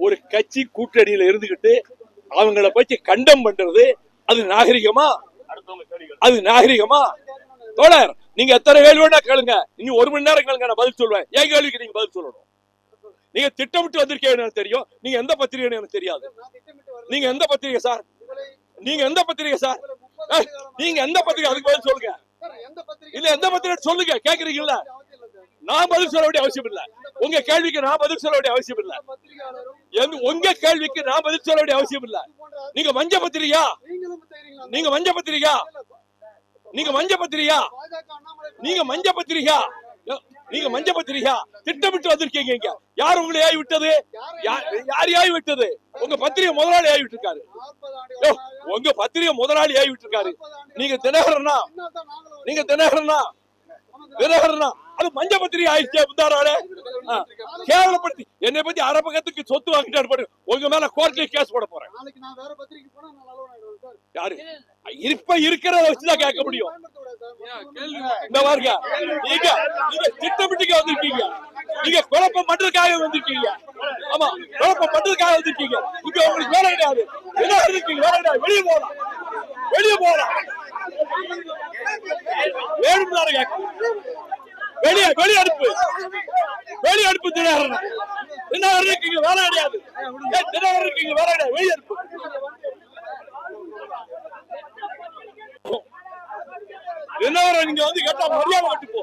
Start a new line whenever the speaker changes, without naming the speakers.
ஒரு கட்சி கூட்டணியில இருந்துகிட்டு அவங்கள பத்தி கண்டம் பண்றது அது நாகரிகமா? அது நாகரிகமா? தோழர், நீங்க எத்தனை கேள்வி வேணா கேளுங்க, இன்னும் 1 மணி நேரம் கேளுங்க, நான் பதில் சொல்லுவேன். என் கேள்விக்கு நீங்க பதில் சொல்லணும். நீங்க திட்டமிட்டு வந்திருக்கீங்க தெரியும். நீங்க எந்த பத்திரிகை எனக்கு தெரியாது. நீங்க எந்த பத்திரிகை சார்? நீங்க எந்த பத்திரிகை சார்? நீங்க எந்த பத்திரிகை? அதுக்கு பதில் சொல்லுங்க. இல்ல எந்த பத்திரிகை சொல்லுங்க. கேக்குறீங்கல்ல, நான் பதில் சொல்ல வேண்டிய அவசியம் இல்ல. உங்க கேள்விக்கு நான் பதில் சொல்ல வேண்டிய அவசியம் இல்ல. உங்க கேள்விக்கு நான் பதில் சொல்ல வேண்டிய அவசியம் இல்ல. நீங்க மஞ்ச பத்திரிகா? நீங்க மஞ்ச பத்திரிகா? நீங்க மஞ்ச பத்திரிகா? நீங்க மஞ்ச பத்திரிகா? நீங்க மஞ்ச பத்திரிகா திட்டமிட்டு வந்திருக்கீங்க. இங்க யார் உங்களை ஏவி விட்டது? யார் ஏவி விட்டது? உங்க பத்திரிகை முதலாளி ஏவி விட்டுருக்காரு. உங்க பத்திரிகை முதலாளி ஏவி விட்டுருக்காரு. நீங்க தினகரனா? நீங்க தினகரனா? தினகரனா? அது மஞ்ச பத்திரிகை ஆயிடுச்சு. முந்தாராளே கேவலப்படுத்தி என்னை பத்தி அரபகத்துக்கு சொத்து வாங்கிட்டு உங்க மேல கோர்ட்ல கேஸ் போட போறேன். யாரு இப்ப இருக்கிறத வச்சுதான் கேட்க முடியும். இந்த பாருங்க, நீங்க திட்டமிட்டு வந்திருக்கீங்க. நீங்க குழப்பம் பண்றதுக்காக வந்திருக்கீங்க. ஆமா, குழப்பம் பண்றதுக்காக வந்திருக்கீங்க. இங்க உங்களுக்கு வேலை கிடையாது. என்ன இருக்கீங்க? வேலை கிடையாது. வெளியே போகலாம், வெளியே போகலாம். வேணும் கேட்க வெளியே வெளியே அனுப்பு, வெளியே அனுப்பு. தினகரன் தினகரன் இருக்கீங்க, வேலை கிடையாது. தினகரன் இருக்கீங்க, வேலை கிடையாது. வெளியே அனுப்பு. தினகரன் நீங்க வந்து கேட்டா மரியாதை கட்டு போ.